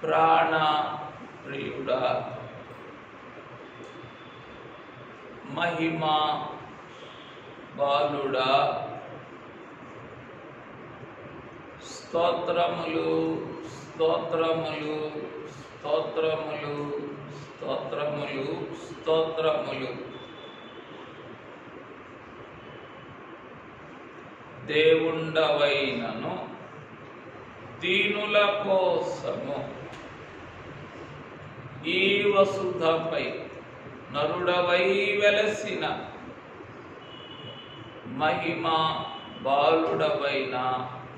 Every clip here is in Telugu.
ప్రాణ ప్రియుడా, మహిమ బాలుడా, స్తోత్రములు స్తోత్రములు స్తోత్రములు స్తోత్రములు స్తోత్రములు. దేవుండవైనను దీనుల కోసము ఈ వసుధపై నరుడవై వెలసిన మహిమ బాలుడవైన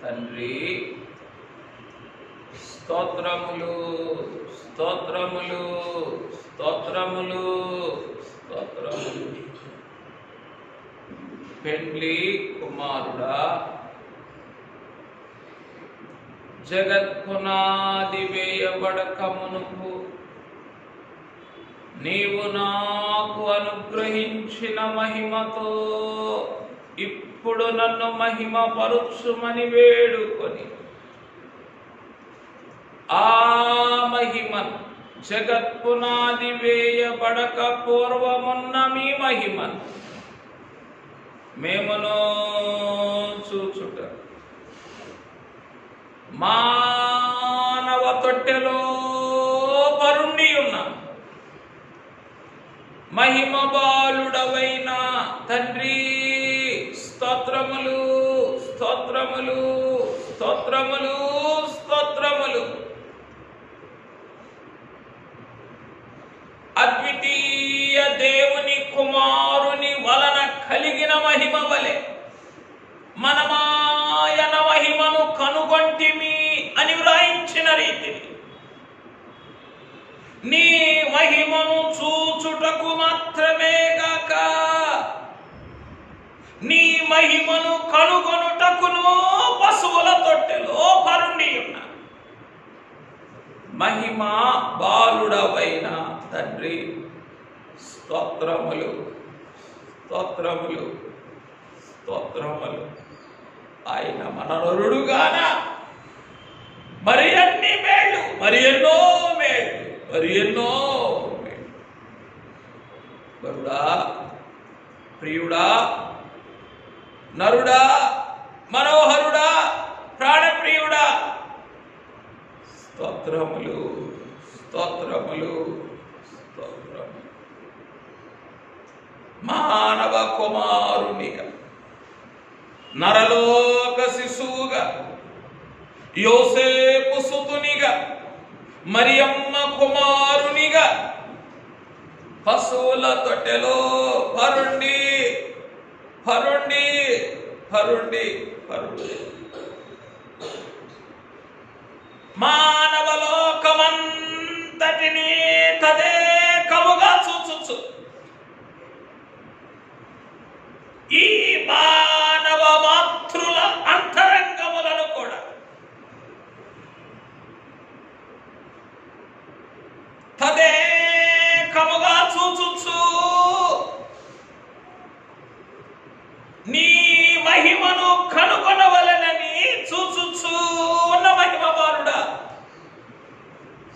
తండ్రి, స్తోత్రములు స్తోత్రములు స్తోత్రములు స్తోత్రములు. పెండ్లి కుమారుడా, జగత్పునాది వేయబడక మునుపు నీవు నాకు అనుగ్రహించిన మహిమతో ఇప్పుడు నన్ను మహిమ పరుచుమని వేడుకొని ఆ మహిమను, జగత్పునాది వేయబడక పూర్వమున్న మీ మహిమను మేమును చూచుట మానవ తొట్టెలో పరుండి ఉన్న మహిమ బాలుడవైన తండ్రి, స్తోత్రములు స్తోత్రములు స్తోత్రములు స్తోత్రములు. అద్వితీయ దేవుని కుమారుని వలన కలిగిన మహిమ వలె మనమాయన మహిమను కనుగొంటిమి అని వ్రాయించిన రీతిని నీ మహిమను చూచుటకు మాత్రమే గాక నీ మహిమను కనుగొనుటకును పశువుల తొట్టెలో పరుండి ఉన్న మహిమ బాలుడవైన తండ్రి, స్తోత్రములు స్తోత్రములు స్తోత్రములు. ఆయన మనరుడుగాన మరి అన్ని మేళ్ళు, మరి ఎన్నో మేళ్ళు, మరి ఎన్నో మేళ్ళు. వరుడా, ప్రియుడా, నరుడా, మనోహరుడా, ప్రాణప్రియుడా, స్తోత్రములు స్తోత్రములు స్తోత్రములు. మానవ కుమారునిగా, నరలోక శిశువుగా, యోసేపు సుతునిగా, మరియమ్మ కుమారునిగా, పశువుల తొట్టెలో పరుండి పరుండి పరుండి పరుండి మానవ లోకమంతటిని తదేకముగా చూచుచు ఈ మానవ మాతృల అంతరంగములను కూడా తదేకముగా చూచుచు నీ మహిమను కనుగొనవలెనని చూచుచు ఉన్న మహిమవానుడా,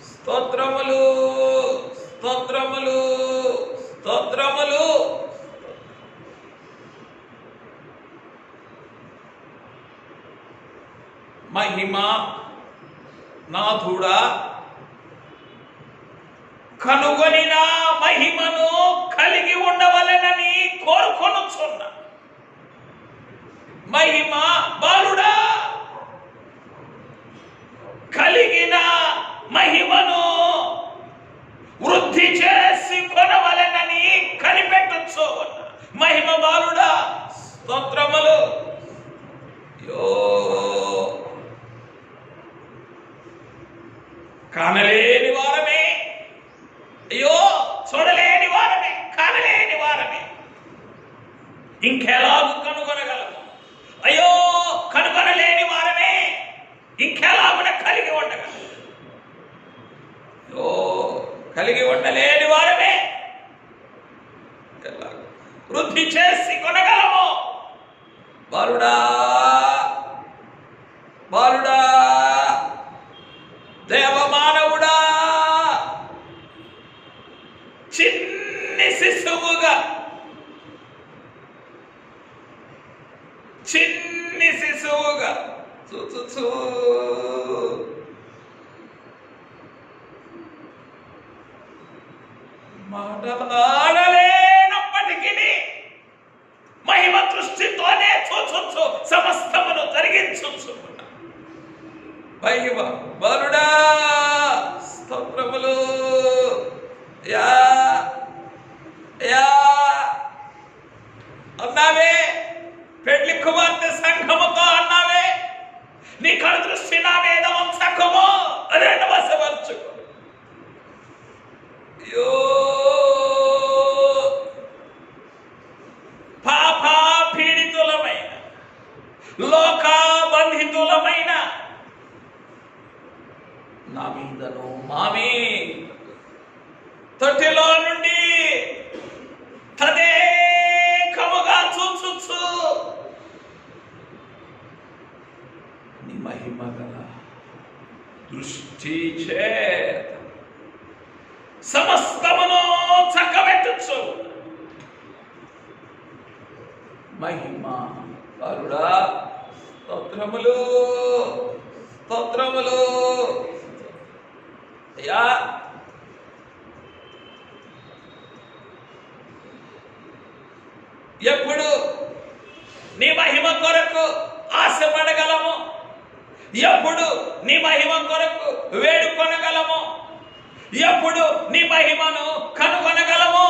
స్తోత్రములు స్తోత్రములు స్తోత్రములు. మహిమ నాథుడా, కనుగొనిన మహిమను కలిగి ఉండవలెనని కోరుకొనుచున్న మహిమ బాలుడా, కలిగిన మహిమను వృద్ధి చేసి కొనవలెనని కనిపెట్టచ్చు మహిమ బాలుడా, స్తోత్రములు. కానలేని వారమే, అయ్యో చూడలేని వారమే, కానలేని వారమే, ఇంకెలాగు కనుగొనగలము? అయ్యో కనుగొనలేని వారమే, ఇంకెలాగున కలిగి ఉండగలము? అయ్యో కలిగి ఉండలేని వారమే, వృద్ధి చేసి కొనగలము? బాలుడా బాలుడా, దేవమానవుడా, చిన్ని శిశువుగా, చిన్ని శిశువుగా చూచు మాటలాడలేనప్పటికీ మహిమ దృష్టితోనే చూచు సమస్తమును జరిగించు మహిమ బాలుడా, స్తోత్రములు. యా యా అన్నావే, పెళ్లి కుమార్తె సంఘముతో అన్నావే, నీ కను దృష్టి నా మీద ఉంచకము, రెండు వశపరచుకో. అయ్యో పాప పీడితులమైన, లోక బంధితులమైన నా మీదను మామే తొట్టిలో నుండి తదేకముగా చూచుచు నీ మహిమ గల దృష్టి చేత సమస్తమును చక్కబెట్టచ్చు. మహిమ బాలుడా, స్తోత్రములు స్తోత్రములు. అయ్యా ఎప్పుడు నీ మహిమ కొరకు ఆశపడగలము? ఎప్పుడు నీ మహిమ కొరకు వేడుకొనగలము? ఎప్పుడు నీ మహిమను కనుగొనగలము?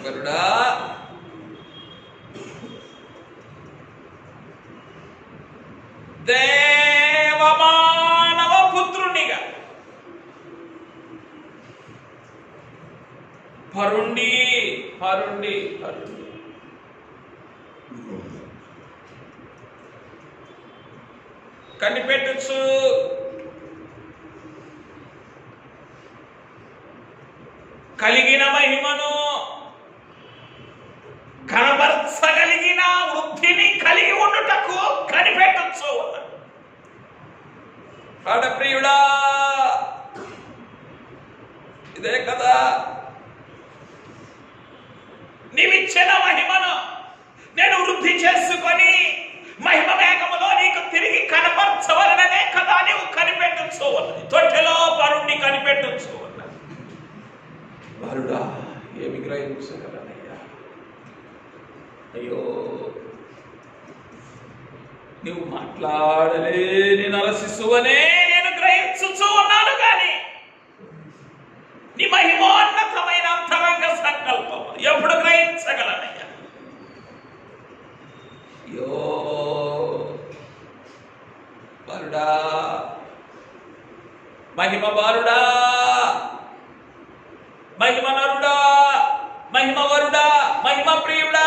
గరుడా, దేవమానవ పుత్రునిగా పరుండి పరుండి పరుండి కనిపెట్టచ్చు. కలిగిన మహిమను కనబరచగలిగిన వృద్ధిని కలిగి ఉండుటకు కనిపెట్టచ్చు. ఆడప్రియుడా, ఇదే కదా నీవిచ్చిన మహిమను నేను వృద్ధి చేసుకొని మహిమ వేగములో నీకు తిరిగి కనపరచ కనపరచవలననే కదా నీవు కనిపెట్టచ్చు ఉన్నది. తొట్టెలో పరుణ్ణి కనిపెట్టచ్చు ఉన్నది. బాలుడా, ఏమి గ్రహించగలనయ్యా? అయ్యో, నువ్వు మాట్లాడలేని నరశిశువనే నేను గ్రహించుచూ ఉన్నాను, కానీ నీ మహిమోన్నతమైన అంతరంగ సంకల్పం ఎప్పుడు గ్రహించగలనయ్యా? అయ్యో బాలుడా, మహిమ బాలుడా, మహిమ నరుడా, మహిమ వరుడా, మహిమ ప్రియుడా,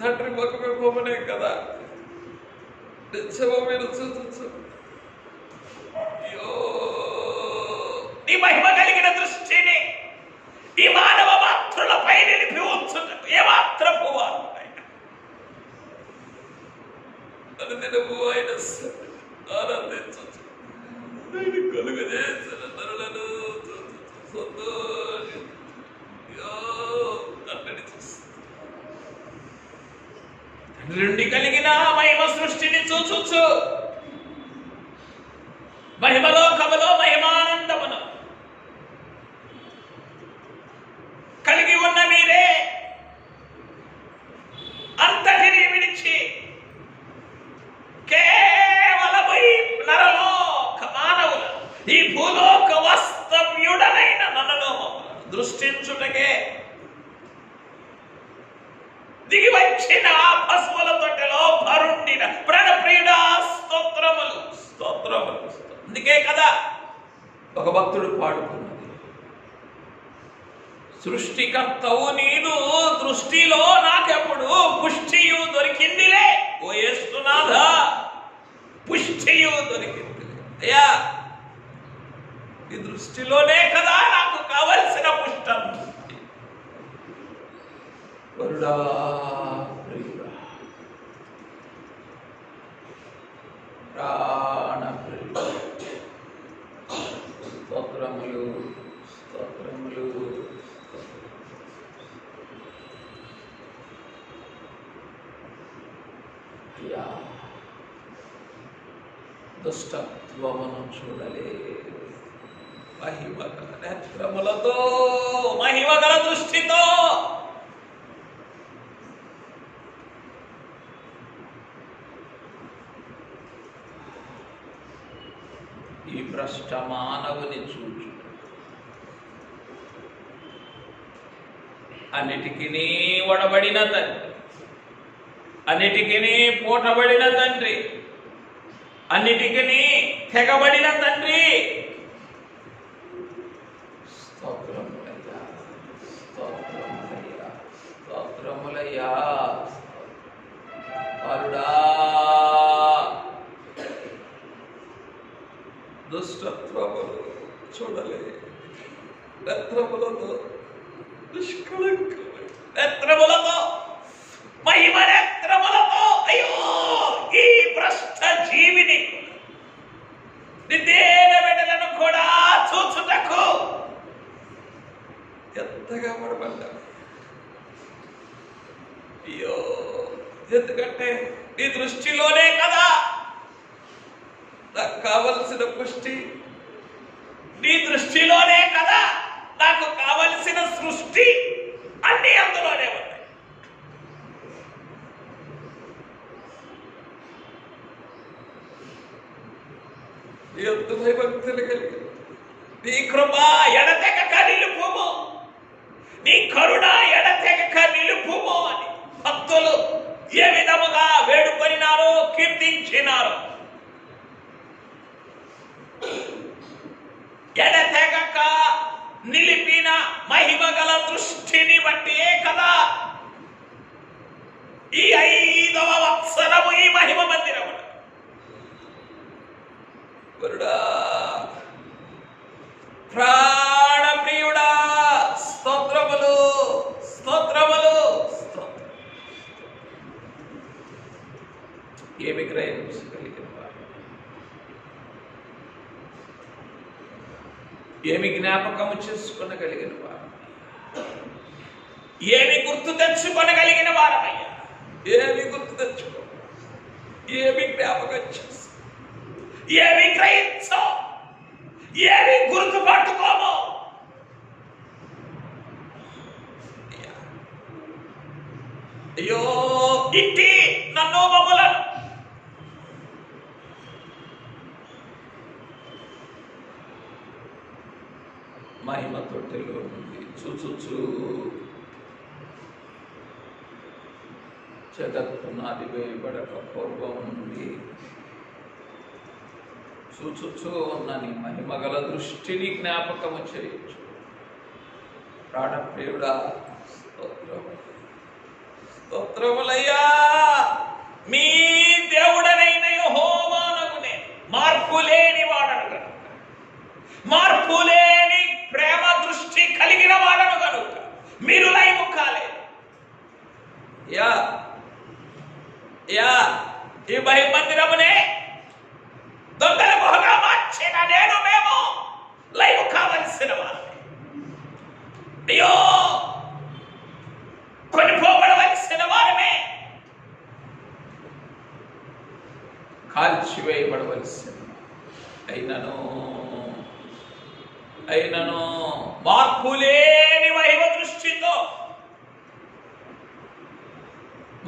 తండ్రి ముఖమే బొమ్మనే కదా మీరు చూచు. నీ మహిమ కలిగిన దృష్టిని ఈ మానవ మాత్రులపై నిలిపి ఉంచుటకు ఏమాత్రపు వారు ఆయన ఆనందించు. కలుగజేసిన నరులను నుండి కలిగిన మహిమ సృష్టిని చూచు. మహిమలోకములో మహిమానందమును కలిగి ఉన్న మీరే అంతటిని విడిచి కేవలము ఈ నరలోక మానవుల ఈ భూలోక వాస్తవ్యుడనైన నన్ను దృష్టించుటకే దిగి వచ్చిన పశువుల తొట్టెలో పరుండిన ప్రణప్రియుడా, స్తోత్రములు స్తోత్రములు. అందుకే కదా ఒక భక్తుడు పాడుకున్నది, సృష్టికర్తవు నీదు దృష్టిలో నాకెప్పుడు పుష్టియు దొరికిందిలే. ఓ యేసునాథా, పుష్టియు దొరికిందిలే అయ్యా. ఈ దృష్టిలోనే కదా నాకు కావలసిన పుష్టం. వరుడా, ప్రియుడా, ప్రాణ ప్రియుడా, స్తోత్రములు స్తోత్రములు. అయ్యా, దుష్టత్వమును చూడలే మహిమగల నేత్రములతో, మహిమగల దృష్టితో ఈ భ్రష్ట మానవుని చూచు. అన్నిటికీ వడబడిన తండ్రి, అన్నిటికీ పూటబడిన తండ్రి, అన్నిటికీ తెగబడిన తండ్రి, స్తోత్రములయ్యా, స్తోత్రములయ్యా, స్తోత్రములయ్యా. బాలుడా, దుష్టత్వములు చూడలే నేత్రములతో, నిష్కళంకమైన నేత్రములతో, మహిమ నేత్రములతో. అయ్యో, ఈ భ్రష్ట జీవిని నిదేన వెడలను కూడా చూచుటకు ఎంతగా పడబడ్డా. అయ్యో, ఎందుకంటే నీ దృష్టిలోనే కదా నాకు కావలసిన పుష్టి, నీ దృష్టిలోనే కదా నాకు కావలసిన సృష్టి, అన్ని అందులోనే ఉన్నాయి. ఎందు భయభక్తులు కలిగి నీ కృప ఎడతెగక నిలుపుము, నీ కరుణ ఎడతెగక నిలుపుము అని భక్తులు ఏ విధముగా వేడుకొనినారో, కీర్తించినారో. ఎడతెగక నిలిపిన మహిమగల దృష్టిని బట్టియే కదా ఈ 5వ వత్సరము ఈ మహిమ మందిరము. వరుడా, ప్రాణ ప్రియుడా, స్తోత్రములు స్తోత్రములు స్తోత్రం. ఏమి గ్రహించగలిగిన వారు, ఏమి జ్ఞాపకము చేసుకునగలిగిన వారు, ఏమి గుర్తు తెచ్చుకొనగలిగిన వారమయ్యా? ఏమి గుర్తు తెచ్చుకో, ఏమి జ్ఞాపకం చేసి, ఏమి గ్రహించో, ఏమి గుర్తుపట్టుకోమో. అయ్యో ఇట్టి నన్ను మమ్ములను మహిమ తొట్టెలో నుండి చూచు జగత్తునాది వేయబడక పూర్వం నుండి చూచుచూ ఉన్న నీ మహిమ గల దృష్టిని జ్ఞాపకము చేయొచ్చు. ప్రాణప్రియుడా స్తోత్రము, స్తోత్రములయ్యా. మీ దేవుడనైన యెహోవానగు నేను మార్పు లేని వాడను కనుక, మార్పు లేని ప్రేమ దృష్టి కలిగిన వాడను కనుక మీరు లైము కాలేదు. యా యా ఈ మందిరమునే దొంగల గుహగా మార్చిన నేను మేము లైవ్ కావలసిన వారు. అయ్యో కొనిపోబడవలసిన వారమే, కాల్చివేయబడవలసిన అయినను మార్పు లేని మహిమ దృష్టితో,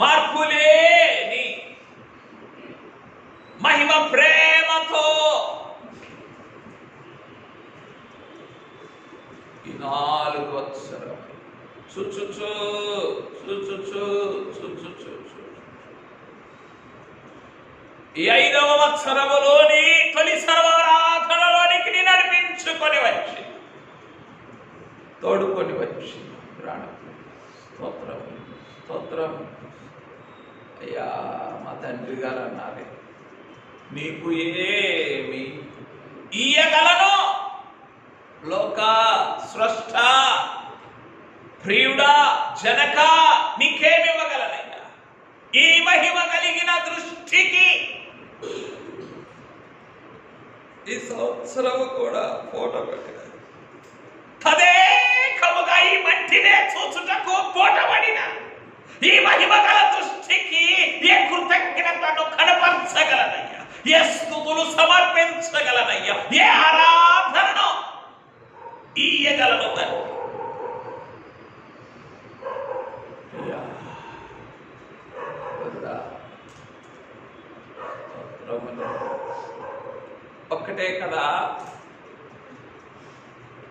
మార్పు లేని మహిమ ప్రేమతో ఈ 4 సంవత్సరం ఈ 5వ సంవత్సరములోని తొలి సర్వారాధనలోనికి నడిపించుకొని వచ్చి తోడుకొని వచ్చి ప్రాణం స్తోత్రం స్తోత్రం. అయ్యా మా తండ్రి గారు అన్నారే, నీకు ఏమి ఇయ్యగలను? లోక స్రష్ట ప్రియుడా జనక నీకేమి ఇవ్వగలనయ్యా? ఈ మహిమ కలిగిన దృష్టికి ఈ సంవత్సరము కూడా ఫోటో పెట్టిన తదేకముగా ఈ మట్టినే చూచుటకు పోటబడిన ఈ మహిమ గల దృష్టికి ఏ కృతజ్ఞతను కనపరచగలనయ్యా, ఏ స్తుతులు సమర్పించగలనయ్యా, ఏ ఆరాధనను ఇయ్యగలను తండ్రి. ఒక్కటే కదా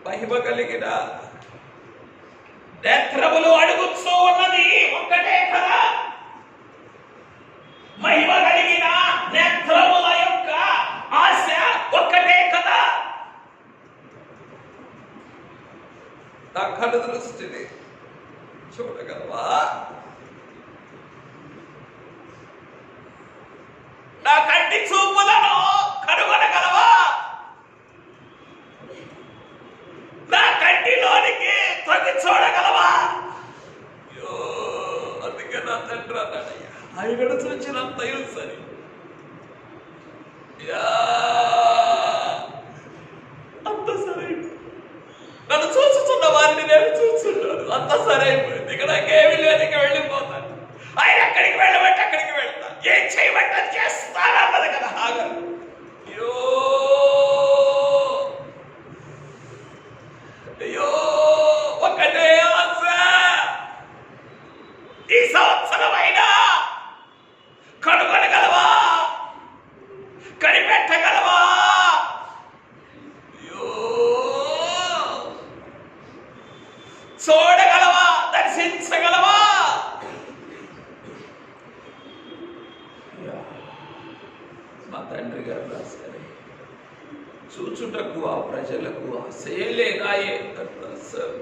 మహిమ కలిగిన నేత్రములు అడుగుతూ ఉన్నది, ఒక్కటే కదా మహిమ కలిగిన నేత్రముల యొక్క ఆశ, ఒక్కటే కదా నా కళ్ళు దృష్టిని చూడగలవా? నా కంటి చూపులను కనుగొనగలవా? నా కంటిలోనికి తొంగి చూడగలవా? అందుకే నా తండ్రి అన్నాడయ్యా, ఆయన చూచినంత సరి అంత సరైపోయింది. నన్ను చూస్తున్న వారిని నేను చూస్తున్నాను, అంత సరైపోయింది. ఇక నాకేమి లేదు, ఇక వెళ్ళిపోతాను. ఆయన ఎక్కడికి వెళ్ళబట్టి అక్కడికి వెళ్తాను, ఏం చేయబట్టి అది చేస్తాను అన్నది కదా హాగరు. అయ్యో అయ్యో ఒక్కటే ఆశ, ఈ సంవత్సరమైనా కనుగొనగలవా? కనిపెట్టగలవా? చూడగలవా? దర్శించగలవా? మా తండ్రి గారు రాశారు, చూచుటకు ఆ ప్రజలకు ఆశయలేనాయే రాశారు.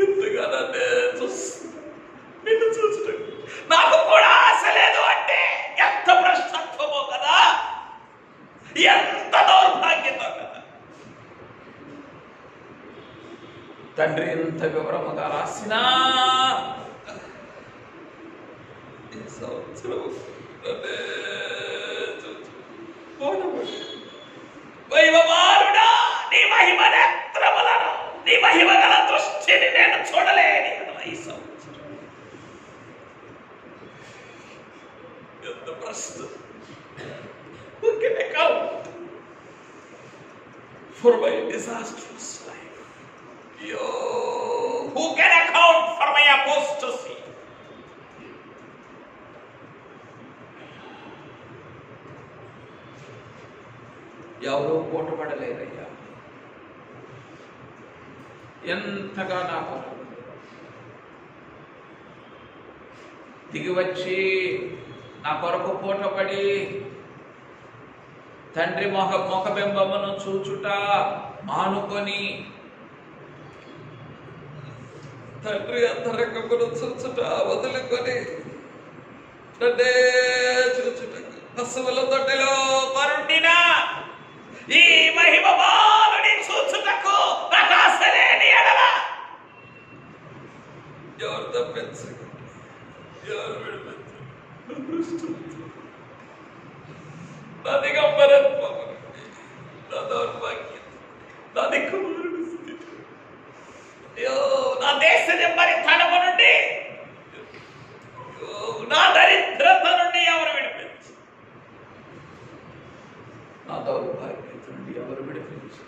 ఎంతగానో నిన్ను చూచుటకు నాకు కూడా ఆశ లేదు అంటే ఎంత భ్రష్టత్వమో కదా, ఎంత దౌర్భాగ్యతో కదా. తండ్రి ఎంత వివరముగా రాసినా ఈ సంవత్సరం వైభవారుడా నీ మహిమ నేత్రములను for my disastrous life. Yo, who can account for my apostasy? ఎవరో పోటపడలేరయ్యా. ఎంతగా నా కొరకు దిగివచ్చి నా కొరకు పోటపడి తండ్రి ముఖబింబమును చూచుట మానుకొని తండ్రి అంతరంగమును చూచుట వదులుకొని నన్నే చూచుట పశువుల తొట్టెలో పరుండిన ఈ మహిమబాలుని చూచుటకు ప్రకాశలేని ఎడల ఎవరు తప్పించగలరు? ఎవరు విడిపించగలరు? నా దిగంబరత్వము నుండి, నా దౌర్భాగ్యం, నా దిక్కుమాలిన స్థితి, నా దేశ దింబరితనము నుండి, నా దరిద్రత నుండి ఎవరు విడిపించు? నా దౌర్భాగ్యత నుండి ఎవరు విడిపించు?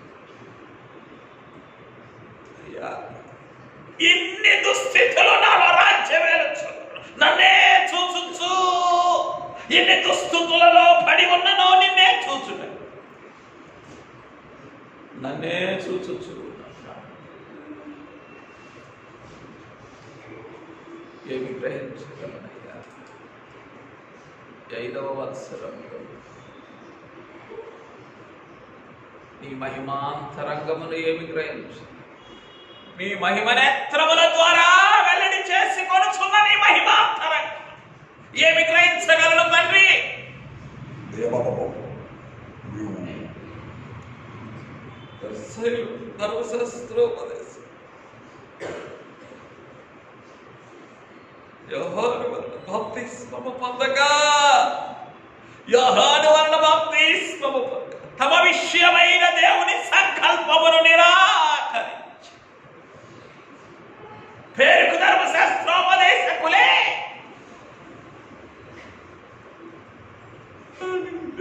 అయ్యా, ఇన్ని దుస్థితులు నాలో రాజ్యమేలుచు నన్నే చూచుచు, ఎన్ని దుస్థితులలో పడి ఉన్ననో నిన్నే చూచుట, నన్నే చూచుచు ఏమి గ్రహించగలనయ్యా? 5వ వత్సరంలో నీ మహిమాంతరంగమును ఏమి గ్రహించు? నీ మహిమనేత్రముల ద్వారా వెల్లడి చేసి కొనుచున్న నీ మహిమాంతరంగం ఏమి గ్రహించగలను తండ్రి? ధర్మశాస్త్రోపదేశం యోహాను వలన బాప్తిస్మము పొందగా, యోహాను వలన బాప్తిస్మము పొందగా తమ విషయమైన దేవుని సంకల్పమును నిరాకరించి పేరుకు ధర్మశాస్త్రోపదేశకులే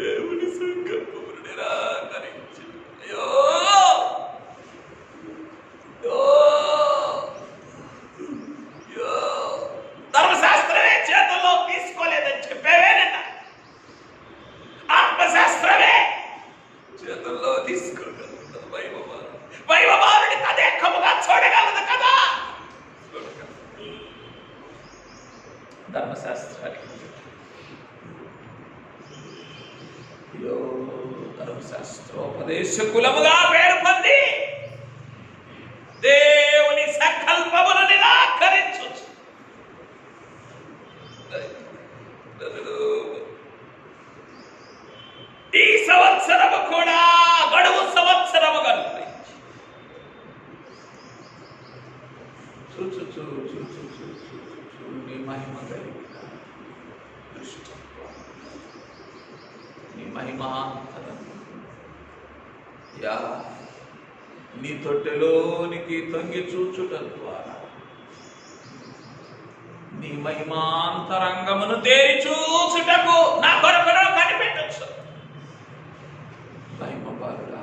దేవుని సంకల్పమును నిరాకరించి ధర్మశాస్త్రమే చేతుల్లో తీసుకోలేదని చెప్పేవేనన్నా, ఆత్మశాస్త్రమే చేతుల్లో తీసుకోగలదు. వైభవాన్ని తదేకముగా చూడగలదు కదా. ధర్మశాస్త్రానికి ధర్మశాస్త్రోపదేశకులముగా పేరు పొంది దేవుని సంకల్పమును నిరాకరించు. ఈ సంవత్సరము కూడా గడువు సంవత్సరము కనుగరించి చూచు నీ మహిమ కలిగిన దృష్టి, నీ మహిమాంతరం యా నీ తొట్టెలోనికి తొంగి చూచుట ద్వారా నీ మహిమాంతరంగమును తేరి చూచుటకు నా కొరకును కనిపెట్టచ్చు. మహిమబాలుడా,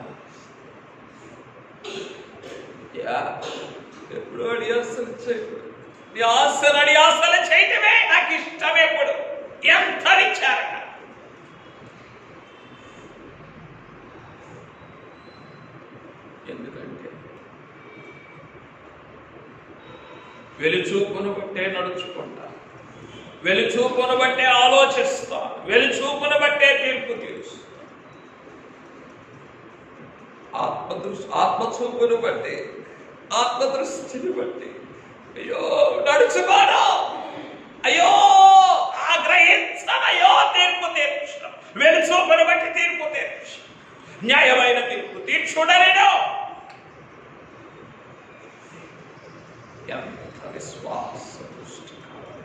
యా ఎప్పుడు అడి ఆశలు చేయకూడదు. నీ ఆశలు చేయటమే నాకు ఇష్టం. ఎప్పుడు ఎంత విచారణ, ఎందుకంటే వెలుచూపును బట్టే నడుచుకుంటా, వెలుచూపును బట్టే ఆలోచిస్తా, వెలుచూపును బట్టే తీర్పు తీరుస్తా. ఆత్మచూపును బట్టి, ఆత్మదృష్టిని బట్టి అయ్యో నడుచుకోను, అయ్యో ఆగ్రహించను, అయ్యో తీర్పు తీర్చు. వెలుచూపును బట్టి తీర్పు తీర్చు, న్యాయమైన తీర్పు తీర్చుడనేను. ఎంత విశ్వాస దృష్టి కావాలి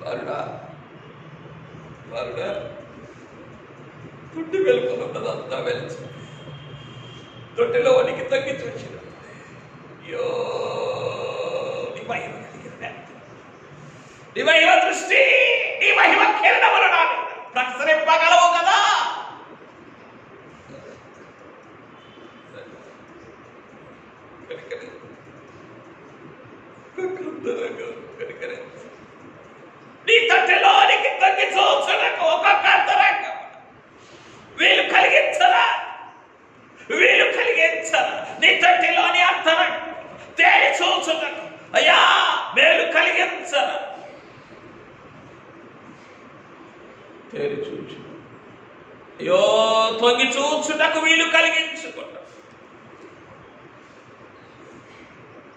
వారుడా, వారుడా. తొట్టి వెలుపల ఉన్నదంతా వెలుచు, తొట్టిలోనికి తగ్గి చూసిన అయ్యో నీ మహిమ కలిగిన నీ మహిమ దృష్టి, నీ మహిమ కిరణములు నా మీద ప్రసరింపగలవు కదా. అయ్యో తొంగి చూచుటకు వీలు కలిగించుకుంటా.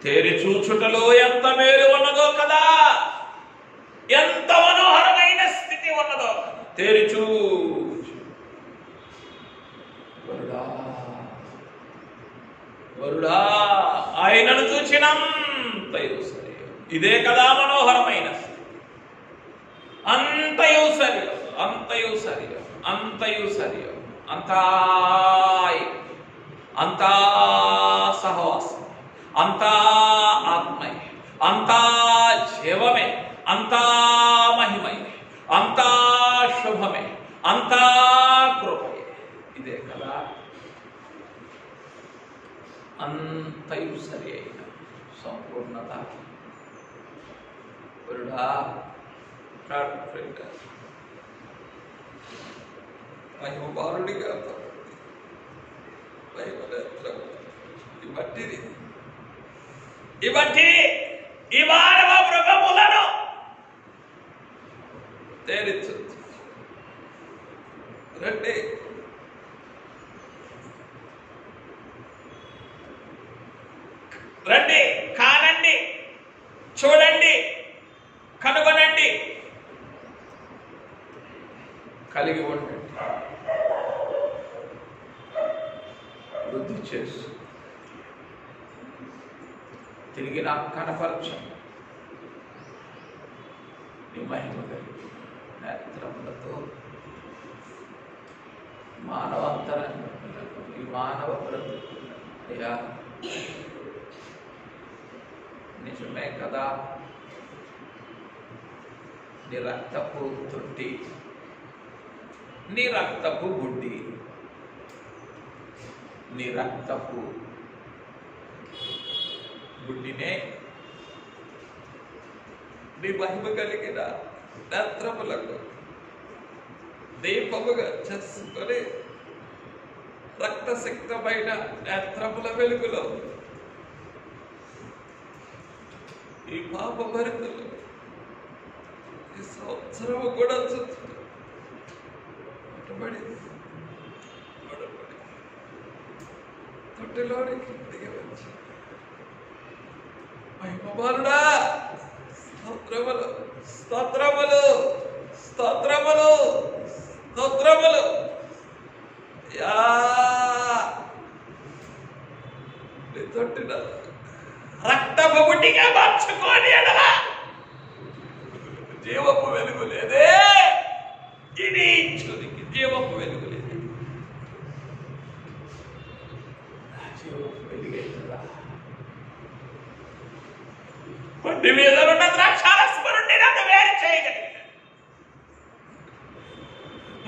తేరి చూచుటలో ఎంత మేలు ఉన్నదో కదా, ఎంత మనోహరమైన స్థితి ఉన్నదో కదా. తేరి చూచు వరుడా ఆయనను చూచినంతయు సరే. ఇదే కదా మనోహరమైన స్థితి. అంతయు సర్యం, అంతయు సర్యం, అంతయు సర్యం, అంతా సహవాసం, అంతా ఆత్మయే, అంతా జీవమే, అంతా మహిమయే, అంతా శుభమే, అంతా కృపయే. ఇదే కదా అంతయు సరి అయిన సంపూర్ణత. వరుడా మహిమబాలుడిగా ఇవట్టి ఈ మానవ మృగములను తేలించు. రండి, రండి, కానండి, చూడండి, కనుగొనండి, కలిగి ఉండండి, వృద్ధి చేసి తిరిగి నాకు కనపరచండి. నీ మహిమ కలిగి నేత్రములతో మానవాంతరంగములకు, ఈ మానవ బ్రతుకులను అయ్యా నిజమే కదా, నీ రక్తపు తొట్టి, నీ రక్తపు గుడ్డి, నీ రక్తపు గుడ్డినే నీ మహిమ కలిగిన నేత్రములకు దీపముగా చేసుకొని రక్తసిక్తమైన నేత్రముల వెలుగులో ఈ పాప భరితలు ఈ సంవత్సరము కూడా తొట్టిలోనికి దిగి వచ్చి మహిమబాలుడా స్తోత్రములు, స్తోత్రములు, స్తోత్రములు, స్తోత్రములు. తొట్టిన రక్తపు గుడ్డిగా మార్చుకోని ఎడలా జీవపు వెలుగు లేదే. ఇది చూనికి జీవపు వెలుగు లేదే. జీవపు వెలుగైతుందా? పండి మీద ఉన్న ద్రాక్షారసము నుండి నన్ను వేరు చేయగలిగిన,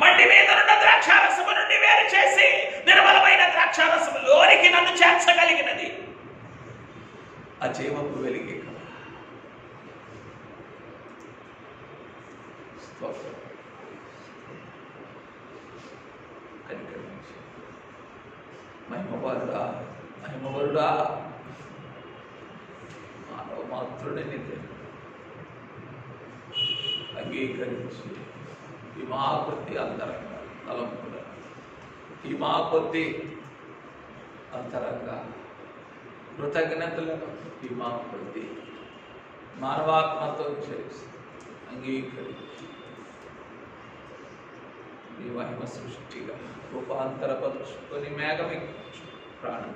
మండి మీద ఉన్న ద్రాక్షారసము నుండి వేరు చేసి నిర్మలమైన ద్రాక్షారసము లోనికి నన్ను చేర్చగలిగినది ఆ జీవపు వెలిగే కదా. మహిమవరుడా, మహిమవరుడా, మానవ మాత్రుడిని అంగీకరించి ఈ మా కొద్ది అంతరంగా తలంపుల, ఈ మా కొద్ది అంతరంగా కృతజ్ఞతలను ఈ మా కొద్ది మానవాత్మతో చేసి అంగీకరించి ఈ మహిమ సృష్టిగా రూపాంతరపరుచుకొని మేఘమిచ్చు ప్రాణం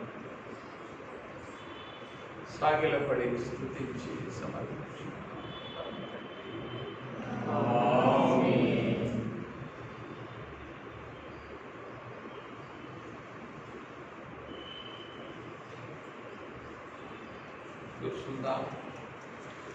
సాగిలపడి స్తుతించి సమర్పించు. కూర్చుందాం.